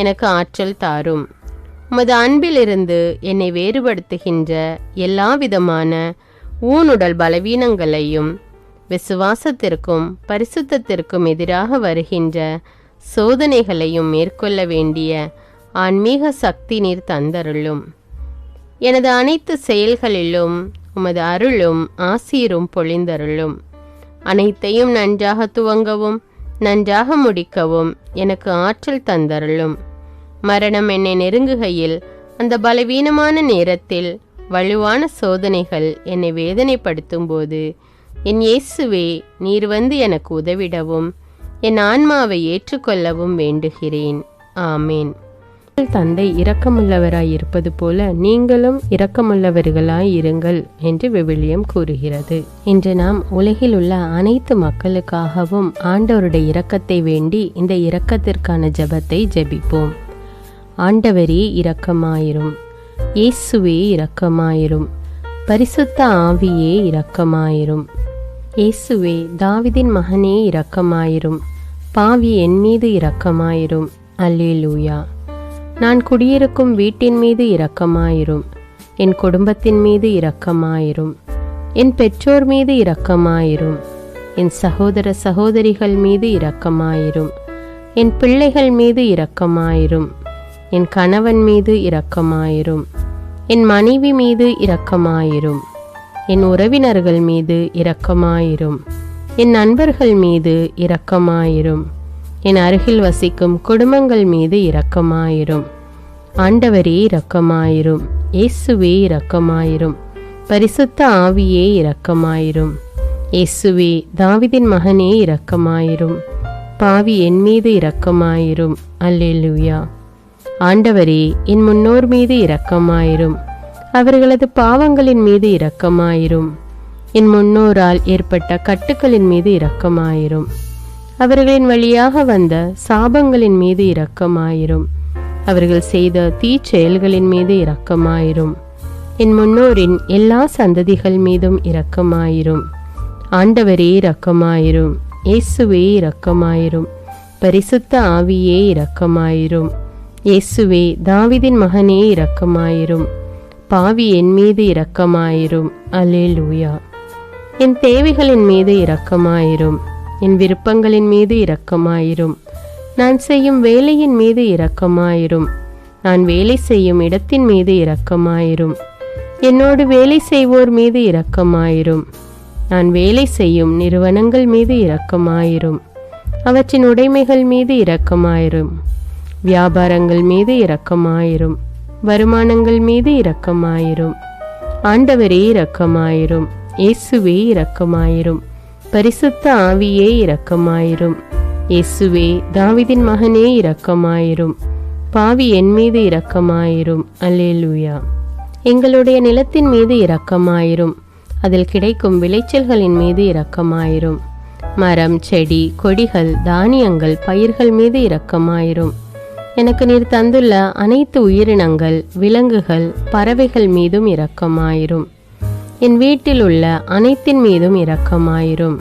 எனக்கு ஆற்றல் தாரும். உமது அன்பிலிருந்து என்னை வேறுபடுத்துகின்ற எல்லா விதமான ஊனுடல் பலவீனங்களையும் விசுவாசத்திற்கும் பரிசுத்தத்திற்கும் எதிராக வருகின்ற சோதனைகளையும் மேற்கொள்ள வேண்டிய ஆன்மீக சக்தி நீர் தந்தருளும். எனது அனைத்து செயல்களிலும் உமது அருளும் ஆசீரும் பொழிந்தருளும். அனைத்தையும் நன்றாக துவங்கவும் நன்றாக முடிக்கவும் எனக்கு ஆற்றல் தந்தருளும். மரணம் என்னை நெருங்குகையில் அந்த பலவீனமான நேரத்தில் வலுவான சோதனைகள் என்னை வேதனைப்படுத்தும் போது என் இயேசுவே, நீர் வந்து எனக்கு உதவிடவும் என் ஆன்மாவை ஏற்றுக்கொள்ளவும் வேண்டுகிறேன். ஆமேன். தந்தை இரக்கமுள்ளவராய் இருப்பது போல நீங்களும் இரக்கமுள்ளவர்களாய் இருங்கள் என்று விவிலியம் கூறுகிறது. இன்று நாம் உலகில் உள்ள அனைத்து மக்களுக்காகவும் ஆண்டவருடைய இரக்கத்தை வேண்டி இந்த இரக்கத்திற்கான ஜெபத்தை ஜெபிப்போம். ஆண்டவரே இரக்கமாயிரும், இயேசுவே இரக்கமாயிரும், பரிசுத்த ஆவியே இரக்கமாயிரும். இயேசுவே, தாவீதின் மகனே இரக்கமாயிரும், பாவி என் மீது இரக்கமாயிரும். அல்லேலூயா. நான் குடியிருக்கும் வீட்டின் மீது இரக்கமாயிரும், என் குடும்பத்தின் மீது இரக்கமாயிரும், என் பெற்றோர் மீது இரக்கமாயிரும், என் சகோதர சகோதரிகள் மீது இரக்கமாயிரும், என் பிள்ளைகள் மீது இரக்கமாயிரும், என் கணவன் மீது இரக்கமாயிரும், என் மனைவி மீது இரக்கமாயிரும், என் உறவினர்கள் மீது இரக்கமாயிரும், என் நண்பர்கள் மீது இரக்கமாயிரும், என் அருகில் வசிக்கும் குடும்பங்கள் மீது இரக்கமாயிரும். ஆண்டவரே இரக்கமாயிரும், இயேசுவே இரக்கமாயிரும், பரிசுத்த ஆவியே இரக்கமாயிரும். இயேசுவே, தாவீதின் மகனே இரக்கமாயிரும், பாவி என் மீது இரக்கமாயிரும். அல்லேலூயா. ஆண்டவரே, என் முன்னோர் மீது இரக்கமாயிரும், அவர்களது பாவங்களின் மீது இரக்கமாயிரும். என் முன்னோரால் ஏற்பட்ட கட்டுக்களின் மீது இரக்கமாயிரும், அவர்களின் வழியாக வந்த சாபங்களின் மீது இரக்கமாயிரும், அவர்கள் செய்த தீச்செயல்களின் மீது இரக்கமாயிரும். என் முன்னோரின் எல்லா சந்ததிகள் மீதும் இரக்கமாயிரும். ஆண்டவரே இரக்கமாயிரும், இயேசுவே இரக்கமாயிரும், பரிசுத்த ஆவியே இரக்கமாயிரும். இயேசுவே, தாவீதின் மகனே இரக்கமாயிரும், பாவி என் மீது இரக்கமாயிரும். அல்லேலூயா. என் தேவைகளின் மீது இரக்கமாயிரும், என் விருப்பங்களின் மீது இரக்கமாயிரும், நான் செய்யும் வேலையின் மீது இரக்கமாயிரும், நான் வேலை செய்யும் இடத்தின் மீது இரக்கமாயிரும், என்னோடு வேலை செய்வோர் மீது இரக்கமாயிரும், நான் வேலை செய்யும் நிறுவனங்கள் மீது இரக்கமாயிரும், அவற்றின் உடைமைகள் மீது இரக்கமாயிரும், வியாபாரங்கள் மீது இரக்கமாயிரும், வருமானங்கள் மீது இரக்கமாயிரும். ஆண்டவரே இரக்கமாயிரும், இயேசுவே இரக்கமாயிரும், பரிசுத்த ஆவியே இரக்கமாயிரும். இயேசுவே, தாவீதின் மகனே இரக்கமாயிரும், பாவி என் மீது இரக்கமாயிரும். அல்லேலூயா. எங்களுடைய நிலத்தின் மீது இரக்கமாயிரும், அதில் கிடைக்கும் விளைச்சல்களின் மீது இரக்கமாயிரும். மரம், செடி, கொடிகள், தானியங்கள், பயிர்கள் மீது இரக்கமாயிரும். எனக்கு நீர் தந்துள்ள அனைத்து உயிரினங்கள், விலங்குகள், பறவைகள் மீதும் இரக்கமாயிரும். என் வீட்டில் உள்ள அனைத்தின் மீதும் இரக்கமாயிரும்.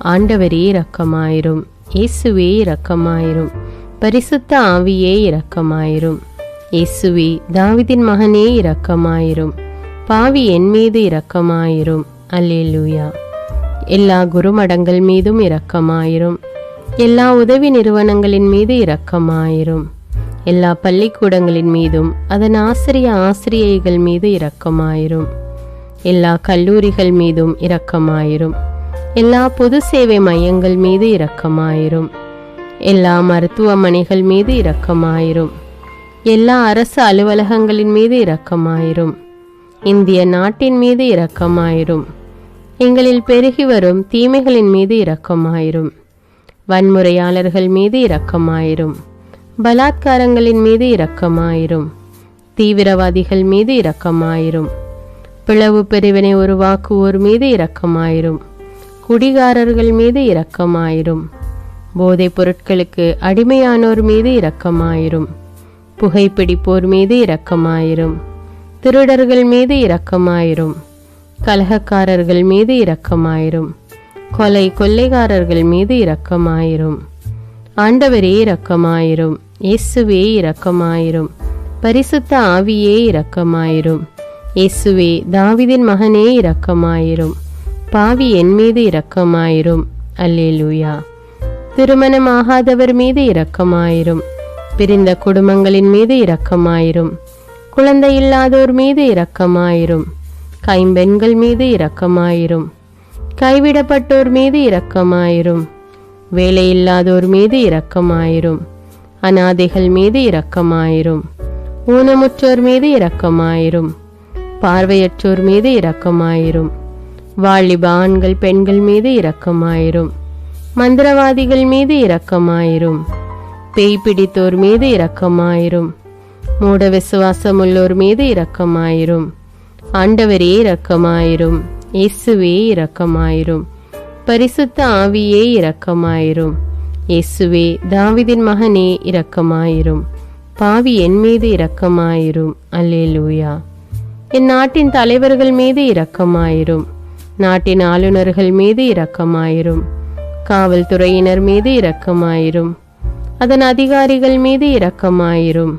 ஆண்டவரே இரக்கமாயிரும். இயேசுவே இரக்கமாயிரும். பரிசுத்த ஆவியே இரக்கமாயிரும். இயேசுவே தாவீதின் மகனே இரக்கமாயிரும். பாவி என் மீது இரக்கமாயிரும். அல்லேலூயா. எல்லா குருமடங்கள் மீதும் இரக்கமாயிரும். எல்லா உதவி நிறுவனங்களின் மீது இரக்கமாயிரும். எல்லா பள்ளிக்கூடங்களின் மீதும் அதன் ஆசிரியைகள் மீது இரக்கமாயிரும். எல்லா கல்லூரிகள் மீதும் இரக்கமாயிரும். எல்லா பொது சேவை மையங்கள் மீது இரக்கமாயிரும். எல்லா மருத்துவமனைகள் மீது இரக்கமாயிரும். எல்லா அரசு அலுவலகங்களின் மீது இரக்கமாயிரும். இந்திய நாட்டின் மீது இரக்கமாயிரும். எங்களில் பெருகி வரும் தீமைகளின் மீது இரக்கமாயிரும். வன்முறையாளர்கள் மீது இரக்கமாயிரும். பலாத்காரங்களின் மீது இரக்கமாயிரும். தீவிரவாதிகள் மீது இரக்கமாயிரும். பிளவு பிரிவினை உருவாக்குவோர் மீது இரக்கமாயிரும். குடிகாரர்கள் மீது இரக்கமாயிரும். போதைப் பொருட்களுக்கு அடிமையானோர் மீது இரக்கமாயிரும். புகைப்பிடிப்போர் மீது இரக்கமாயிரும். திருடர்கள் மீது இரக்கமாயிரும். கலகக்காரர்கள் மீது இரக்கமாயிரும். கொள்ளைக்காரர்கள் மீது இரக்கமாயிரும். ஆண்டவரே இரக்கமாயிரும். இயேசுவே இரக்கமாயிரும். பரிசுத்த ஆவியே இரக்கமாயிரும். இயேசுவே தாவீதின் மகனே இரக்கமாயிரும். பாவி என் மீது இரக்கமாயிரும். அல்லேலூயா. திருமணமாகாதவர் மீது இரக்கமாயிரும். பிரிந்த குடும்பங்களின் மீது இரக்கமாயிரும். குழந்தை இல்லாதோர் மீது இரக்கமாயிரும். கைம்பெண்கள் மீது இரக்கமாயிரும். கைவிடப்பட்டோர் மீது இரக்கமாயிரும். வேலையில்லாதோர் மீது இரக்கமாயிரும். அநாதைகள் மீது இரக்கமாயிரும். ஊனமுற்றோர் மீது இரக்கமாயிரும். பார்வையற்றோர் மீது இரக்கமாயிரும். வாலிப ஆண்கள் பெண்கள் மீது இரக்கமாயிரும். மந்திரவாதிகள் மீது இரக்கமாயிரும். பேய் பிடித்தோர் மீது இரக்கமாயிரும். மூட விசுவாசமுள்ளோர் மீது இரக்கமாயிரும். ஆண்டவரே இரக்கமாயிரும். இயேசுவே இரக்கமாயிரும். பரிசுத்த ஆவியே இரக்கமாயிரும். இயேசுவே தாவீதின் மகனே இரக்கமாயிரும். பாவி என் மீது இரக்கமாயிரும். அல்லேலூயா. என் நாட்டின் தலைவர்கள் மீது இரக்கமாயிரும். நாட்டின் ஆளுநர்கள் மீது இரக்கமாயிரும். காவல்துறையினர் மீது இரக்கமாயிரும். அதன் அதிகாரிகள் மீது இரக்கமாயிரும்.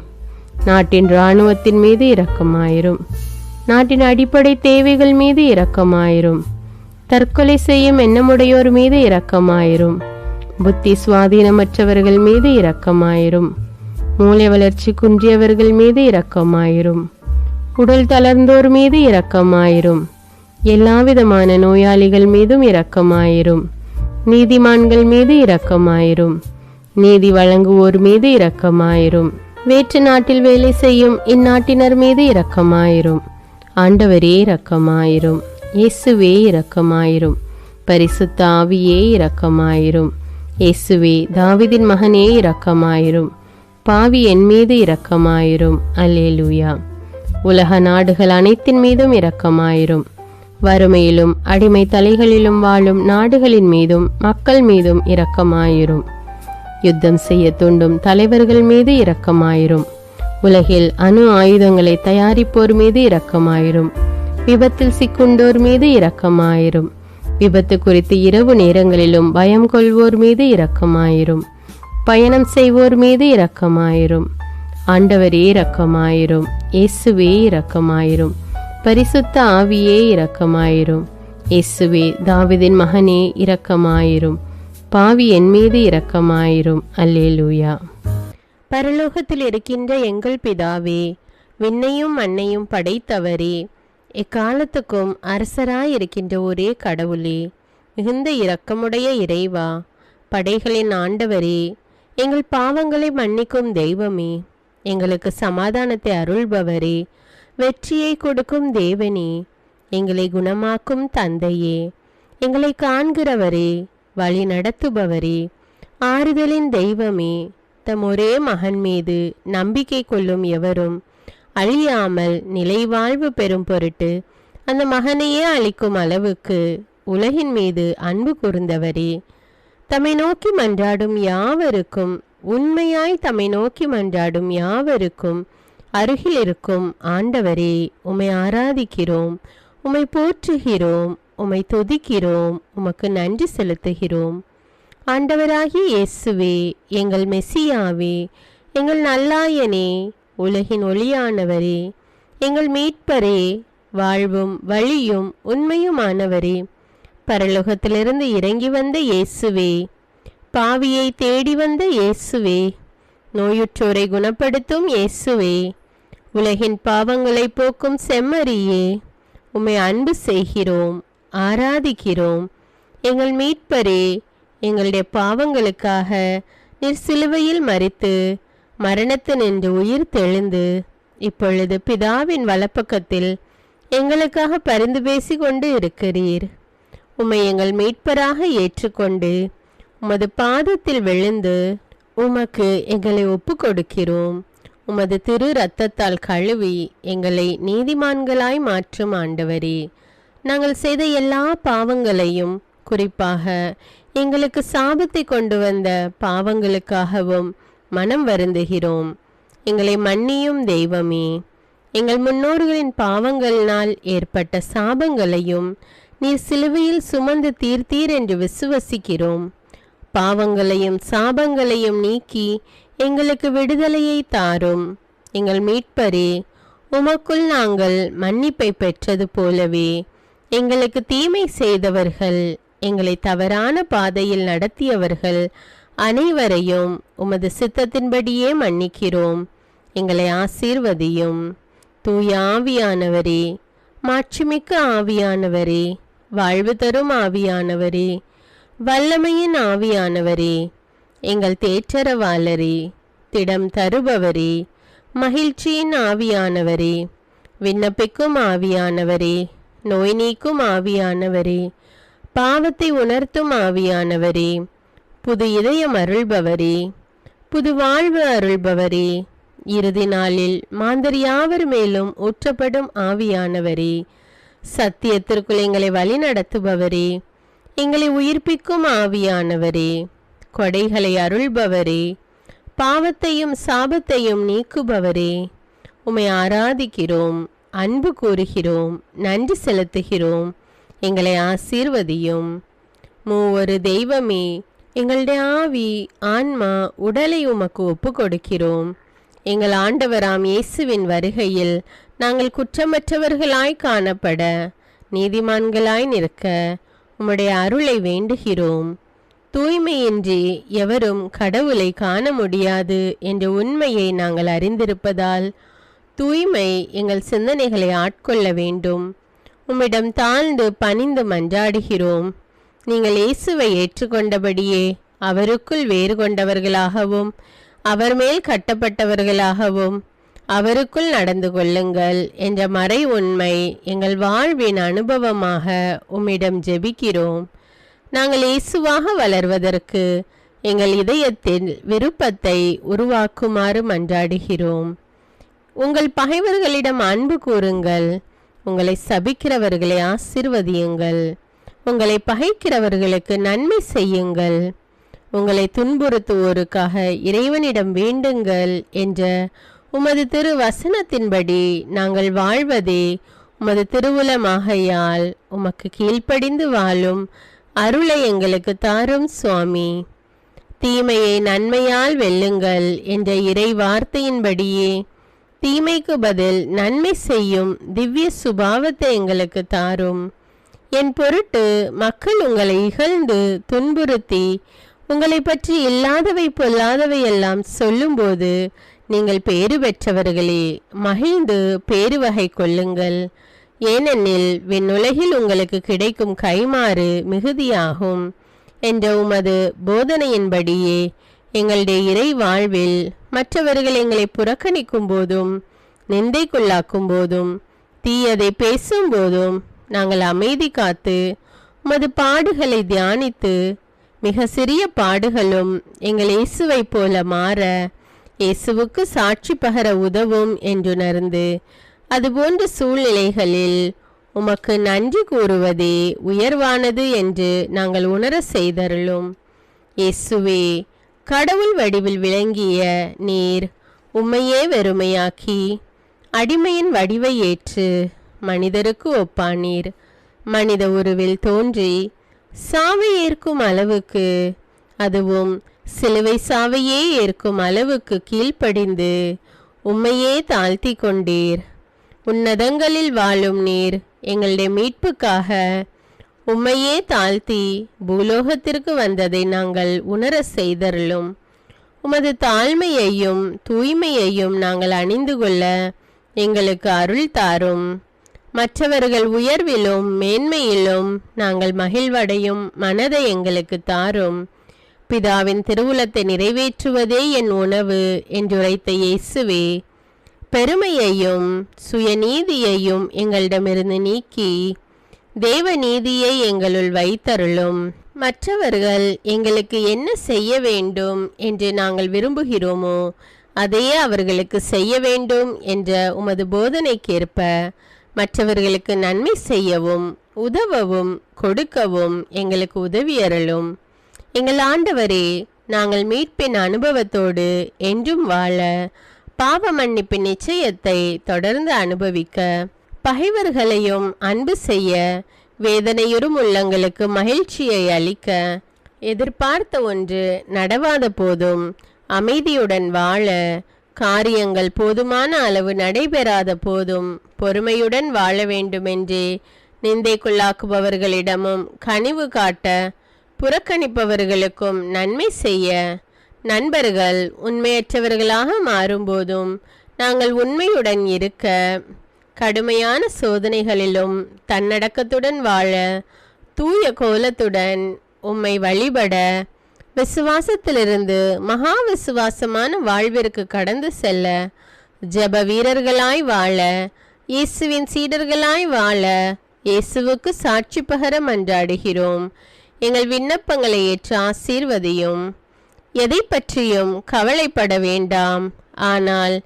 நாட்டின் இராணுவத்தின் மீது இரக்கமாயிரும். நாட்டின் அடிப்படை தேவைகள் மீது இரக்கமாயிரும். தற்கொலை செய்யும் எண்ணமுடையோர் மீது இரக்கமாயிரும். புத்தி சுவாதீனமற்றவர்கள் மீது இரக்கமாயிரும். மூளை வளர்ச்சி குன்றியவர்கள் மீது இரக்கமாயிரும். உடல் தளர்ந்தோர் மீது இரக்கமாயிரும். எல்லாவிதமான நோயாளிகள் மீதும் இரக்கமாயிரும். நீதிமான்கள் மீது இரக்கமாயிரும். நீதி வழங்குவோர் மீது இரக்கமாயிரும். வேற்று நாட்டில் வேலை செய்யும் இந்நாட்டினர் மீது இரக்கமாயிரும். ஆண்டவரே இரக்கமாயிரும். இயேசுவே இரக்கமாயிரும். பரிசுத்த ஆவியே இரக்கமாயிரும். இயேசுவே தாவீதின் மகனே இரக்கமாயிரும். பாவி என் மீது இரக்கமாயிரும். அல்லேலூயா. உலக நாடுகள் அனைத்தின் மீதும் இரக்கமாயிரும். வறுமையிலும் அடிமை தலைகளிலும் வாழும் நாடுகளின் மீதும் மக்கள் மீதும் இரக்கமாயிரும். யுத்தம் செய்ய தூண்டும் தலைவர்கள் மீது இரக்கமாயிரும். உலகில் அணு ஆயுதங்களை தயாரிப்போர் மீது இரக்கமாயிரும். விபத்தில் சிக்குண்டோர் மீது இரக்கமாயிரும். விபத்து குறித்து இரவு நேரங்களிலும் பயம் கொள்வோர் மீது இரக்கமாயிரும். பயணம் செய்வோர் மீது இரக்கமாயிரும். ஆண்டவரே இரக்கமாயிரும். இயேசுவே இரக்கமாயிரும். பரிசுத்த ஆவியே இரக்கமாயிரும். இயேசுவே தாவீதின் மகனே இரக்கமாயிரும். பாவி என் மீது இரக்கமாயிரும். அல்லேலூயா. பரலோகத்தில் இருக்கின்ற எங்கள் பிதாவே, விண்ணையும் மண்ணையும் படைத்தவரே, எக்காலத்துக்கும் அரசராயிருக்கின்ற ஒரே கடவுளே, மிகுந்த இரக்கமுடைய இறைவா, படைகளின் ஆண்டவரே, எங்கள் பாவங்களை மன்னிக்கும் தெய்வமே, எங்களுக்கு சமாதானத்தை அருள்பவரே, வெற்றியை கொடுக்கும் தேவனே, எங்களை குணமாக்கும் தந்தையே, எங்களை காண்கிறவரே, வழி நடத்துபவரே, ஆறுதலின் தெய்வமே, தம் ஒரே மகன் மீது நம்பிக்கை கொள்ளும் எவரும் அழியாமல் நிலைவாழ்வு பெறும் பொருட்டு அந்த மகனையே அளிக்கும் அளவுக்கு உலகின் மீது அன்பு கூர்ந்தவரே, தம்மை நோக்கி மன்றாடும் யாவருக்கும், உண்மையாய் தம்மை நோக்கி மன்றாடும் யாவருக்கும் அருகில் இருக்கும் ஆண்டவரே, உம்மை ஆராதிக்கிறோம், உம்மை போற்றுகிறோம், உம்மை துதிக்கிறோம், உமக்கு நன்றி செலுத்துகிறோம். ஆண்டவராகிய இயேசுவே, எங்கள் மெசியாவே, எங்கள் நல்லாயனே, உலகின் ஒளியானவரே, எங்கள் மீட்பரே, வாழ்வும் வழியும் உண்மையுமானவரே, பரலோகத்திலிருந்து இறங்கி வந்த இயேசுவே, பாவியை தேடி வந்த இயேசுவே, நோயுற்றோரை குணப்படுத்தும் இயேசுவே, உலகின் பாவங்களை போக்கும் செம்மறியே, உம்மை அன்பு செய்கிறோம், ஆராதிக்கிறோம். எங்கள் மீட்பரே, எங்களுடைய பாவங்களுக்காக நீர் சிலுவையில் மரித்து மரணத்தினின்று உயிர் தெழுந்து இப்பொழுது பிதாவின் வலப்பக்கத்தில் எங்களுக்காக பரிந்து பேசி கொண்டு இருக்கிறீர். உம்மை எங்கள் மீட்பராக ஏற்றுக்கொண்டு உமது பாதத்தில் விழுந்து உமக்கு எங்களை ஒப்பு கொடுக்கிறோம். உமது திரு இரத்தத்தால் கழுவி எங்களை நீதிமான்களாய் மாற்றும் ஆண்டவரே, நாங்கள் செய்த எல்லா பாவங்களையும், குறிப்பாக எங்களுக்கு சாபத்தை கொண்டு வந்த பாவங்களுக்காகவும் மனம் வருந்துகிறோம். எங்களை மன்னியும் தெய்வமே. எங்கள் முன்னோர்களின் பாவங்களினால் ஏற்பட்ட சாபங்களையும் நீர் சிலுவையில் சுமந்து தீர்த்தீர் என்று விசுவசிக்கிறோம். பாவங்களையும் சாபங்களையும் நீக்கி எங்களுக்கு விடுதலையை தாரும். எங்கள் மீட்பரே, உமக்குள் நாங்கள் மன்னிப்பை பெற்றது போலவே எங்களுக்கு தீமை செய்தவர்கள், எங்களை தவறான பாதையில் நடத்தியவர்கள் அனைவரையும் உமது சித்தத்தின்படியே மன்னிக்கிறோம். எங்களை ஆசீர்வதியும். தூய ஆவியானவரே, மாட்சிமிக்க ஆவியானவரே, வாழ்வு தரும் ஆவியானவரே, வல்லமையின் ஆவியானவரே, எங்கள் தேற்றரவாளரே, திடம் தருபவரே, மகிழ்ச்சியின் ஆவியானவரே, விண்ணப்பிக்கும் ஆவியானவரே, நோய் நீக்கும் ஆவியானவரே, பாவத்தை உணர்த்தும் ஆவியானவரே, புது இதயம் அருள்பவரே, புது வாழ்வு அருள்பவரே, இறுதி நாளில் மாந்தர் யாவர் மேலும் ஊற்றப்படும் ஆவியானவரே, சத்தியத்திற்குள் எங்களை வழி நடத்துபவரே, எங்களை உயிர்ப்பிக்கும் ஆவியானவரே, கொடைகளை அருள்பவரே, பாவத்தையும் சாபத்தையும் நீக்குபவரே, உம்மை ஆராதிக்கிறோம், அன்பு கூறுகிறோம், நன்றி செலுத்துகிறோம். எங்களை ஆசீர்வதியும். மூவொரு தெய்வமே, எங்களுடைய ஆவி, ஆன்மா, உடலை உமக்கு ஒப்பு கொடுக்கிறோம். எங்கள் ஆண்டவராம் இயேசுவின் வருகையில் நாங்கள் குற்றமற்றவர்களாய் காணப்பட, நீதிமான்களாய் நிற்க உம்முடைய அருளை வேண்டுகிறோம். தூய்மையின்றி எவரும் கடவுளை காண முடியாது என்ற உண்மையை நாங்கள் அறிந்திருப்பதால் தூய்மை எங்கள் சிந்தனைகளை ஆட்கொள்ள வேண்டும். உம்மிடம் தாழ்ந்து பணிந்து மன்றாடுகிறோம். நீங்கள் இயேசுவை ஏற்றுக்கொண்டபடியே அவருக்குள் வேறு கொண்டவர்களாகவும் அவர் மேல் கட்டப்பட்டவர்களாகவும் அவருக்குள் நடந்து கொள்ளுங்கள் என்ற மறை உண்மை எங்கள் வாழ்வின் அனுபவமாக உம்மிடம் ஜெபிக்கிறோம். நாங்கள் இயேசுவாக வளர்வதற்கு எங்கள் இதயத்தில் விருப்பத்தை உருவாக்குமாறு மன்றாடுகிறோம். உங்கள் பகைவர்களிடம் அன்பு கூறுங்கள், உங்களை சபிக்கிறவர்களை ஆசீர்வதியுங்கள், உங்களை பகைக்கிறவர்களுக்கு நன்மை செய்யுங்கள், உங்களை துன்புறுத்துவோருக்காக இறைவனிடம் வேண்டுங்கள் என்ற உமது திரு வசனத்தின்படி நாங்கள் வாழ்வதே உமது திருவுலமாகையால் உமக்கு கீழ்ப்படிந்து வாழும் அருளை எங்களுக்கு தாரும் சுவாமி. தீமையை நன்மையால் வெல்லுங்கள் என்ற இறை வார்த்தையின்படியே தீமைக்கு பதில் நன்மை செய்யும் திவ்ய சுபாவத்தை எங்களுக்கு தாரும். என் பொருட்டு மக்கள் உங்களை இகழ்ந்து துன்புறுத்தி உங்களை பற்றி இல்லாதவை பொல்லாதவை எல்லாம் சொல்லும்போது நீங்கள் பேறு பெற்றவர்களே, மகிழ்ந்து பேறு வகை கொள்ளுங்கள். ஏனெனில் விண்ணுலகில் உங்களுக்கு கிடைக்கும் கைமாறு மிகுதியாகும் என்ற உமது போதனையின்படியே எங்களுடைய இறை வாழ்வில் மற்றவர்கள் எங்களை புறக்கணிக்கும் போதும் நிந்தைக்குள்ளாக்கும் போதும் தீயதை பேசும் போதும் நாங்கள் அமைதி காத்து உமது பாடுகளை தியானித்து மிக சிறிய பாடுகளும் எங்கள் இயேசுவை போல மாற இயேசுவுக்கு சாட்சி பகர உதவும் என்றுணர்ந்து அதுபோன்ற சூழ்நிலைகளில் உமக்கு நன்றி கூறுவதே உயர்வானது என்று நாங்கள் உணர செய்தருளும். இயேசுவே, கடவுள் வடிவில் விளங்கிய நீர் உம்மையே வெறுமையாக்கி அடிமையின் வடிவை ஏற்று மனிதருக்கு ஒப்பானீர். மனித உருவில் தோன்றி சாவை ஏற்கும் அளவுக்கு, அதுவும் சிலுவை சாவையே ஏற்கும் அளவுக்கு கீழ்ப்படிந்து உம்மையே தாழ்த்தி கொண்டீர். உன்னதங்களில் வாழும் நீர் எங்களுடைய மீட்புக்காக உம்மையே தாழ்த்தி பூலோகத்திற்கு வந்ததை நாங்கள் உணர செய்தருளும். உமது தாழ்மையையும் தூய்மையையும் நாங்கள் அணிந்து கொள்ள எங்களுக்கு அருள் தாரும். மற்றவர்கள் உயர்விலும் மேன்மையிலும் நாங்கள் மகிழ்வடையும் மனதை எங்களுக்கு தாரும். பிதாவின் திருவுளத்தை நிறைவேற்றுவதே என் உணவு என்றுரைத்த இயேசுவே, பெருமையையும் சுயநீதியையும் எங்களிடமிருந்து நீக்கி தேவ நீதியை எங்களுள் வைத்தருளும். மற்றவர்கள் எங்களுக்கு என்ன செய்ய வேண்டும் என்று நாங்கள் விரும்புகிறோமோ அதையே அவர்களுக்கு செய்ய வேண்டும் என்ற உமது போதனைக்கேற்ப மற்றவர்களுக்கு நன்மை செய்யவும் உதவவும் கொடுக்கவும் எங்களுக்கு உதவியருளும். எங்கள் ஆண்டவரே, நாங்கள் மீட்பின் அனுபவத்தோடு என்றும் வாழ, பாவ மன்னிப்பின் நிச்சயத்தை தொடர்ந்து அனுபவிக்க, பகைவர்களையும் அன்பு செய்ய, வேதனையுறும் உள்ளங்களுக்கு மகிழ்ச்சியை அளிக்க, எதிர்பார்த்த ஒன்று நடவாத போதும் அமைதியுடன் வாழ, காரியங்கள் போதுமான அளவு நடைபெறாத போதும் பொறுமையுடன் வாழ வேண்டுமென்றே நிந்தைக்குள்ளாக்குபவர்களிடமும் கனிவு காட்ட, புறக்கணிப்பவர்களுக்கும் நன்மை செய்ய, நண்பர்கள் உண்மையற்றவர்களாக மாறும்போதும் நாங்கள் உண்மையுடன் இருக்க, கடுமையான சோதனைகளிலும் தன்னடக்கத்துடன் வாழ, தூய கோலத்துடன் உம்மை வழிபட, விசுவாசத்திலிருந்து மகா விசுவாசமான வாழ்விற்கு கடந்து செல்ல, ஜெப வீரர்களாய் வாழ, இயேசுவின் சீடர்களாய் வாழ, இயேசுவுக்கு சாட்சி பகர மன்றாடுகிறோம். எங்கள் விண்ணப்பங்களை ஏற்று ஆசீர்வதியும். எதை பற்றியும் கவலைப்பட வேண்டாம். ஆனால்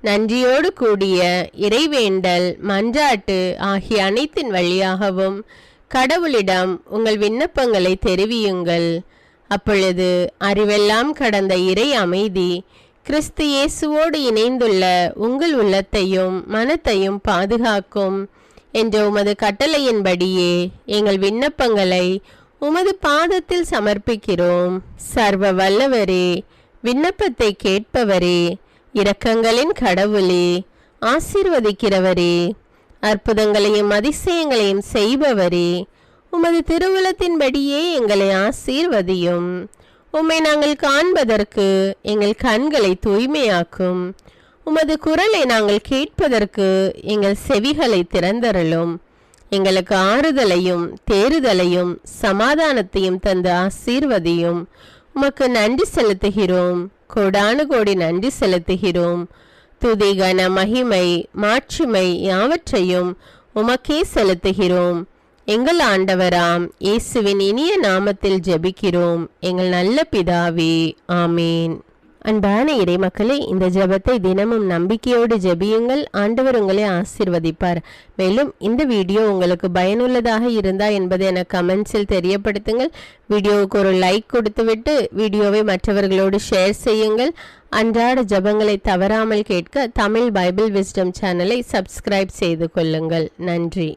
நன்றியோடு கூடிய இறைவேண்டல், மன்றாட்டு ஆகிய அனைத்தின் வழியாகவும் கடவுளிடம் உங்கள் விண்ணப்பங்களை தெரிவியுங்கள். அப்பொழுது அறிவெல்லாம் கடந்த இறை அமைதி கிறிஸ்து இயேசுவோடு இணைந்துள்ள உங்கள் உள்ளத்தையும் மனத்தையும் பாதுகாக்கும் என்ற உமது கட்டளையின்படியே எங்கள் விண்ணப்பங்களை உமது பாதத்தில் சமர்ப்பிக்கிறோம். சர்வ வல்லவரே, விண்ணப்பத்தை கேட்பவரே, இரக்கங்களின் கடவுளே, ஆசீர்வதிக்கிறவரே, அற்புதங்களையும் அதிசயங்களையும் செய்பவரே, உமது திருவுளத்தின்படியே எங்களை ஆசீர்வதியும். உம்மை நாங்கள் காண்பதற்கு எங்கள் கண்களை தூய்மையாக்கும். உமது குரலை நாங்கள் கேட்பதற்கு எங்கள் செவிகளை திறந்தருளும். எங்களுக்கு ஆறுதலையும் தேறுதலையும் சமாதானத்தையும் தந்து ஆசீர்வதியும். உமக்கு நன்றி செலுத்துகிறோம், கோடானு கோடி நன்றி செலுத்துகிறோம். துதி கன மகிமை மாட்சிமை யாவற்றையும் உமக்கே செலுத்துகிறோம். எங்கள் ஆண்டவராம் இயேசுவின் இனிய நாமத்தில் ஜெபிக்கிறோம் எங்கள் நல்ல பிதாவே, ஆமேன். அன்பான இறைமக்களே, இந்த ஜெபத்தை தினமும் நம்பிக்கையோடு ஜெபியுங்கள். ஆண்டவர் உங்களை ஆசீர்வதிப்பார். மேலும் இந்த வீடியோ உங்களுக்கு பயனுள்ளதாக இருந்தா என்பதை எனக்கு கமெண்ட்ஸில் தெரியப்படுத்துங்கள். வீடியோவுக்கு ஒரு லைக் கொடுத்துவிட்டு வீடியோவை மற்றவர்களோடு ஷேர் செய்யுங்கள். அன்றாட ஜெபங்களை தவறாமல் கேட்க தமிழ் பைபிள் விஸ்டம் சேனலை சப்ஸ்கிரைப் செய்து கொள்ளுங்கள். நன்றி.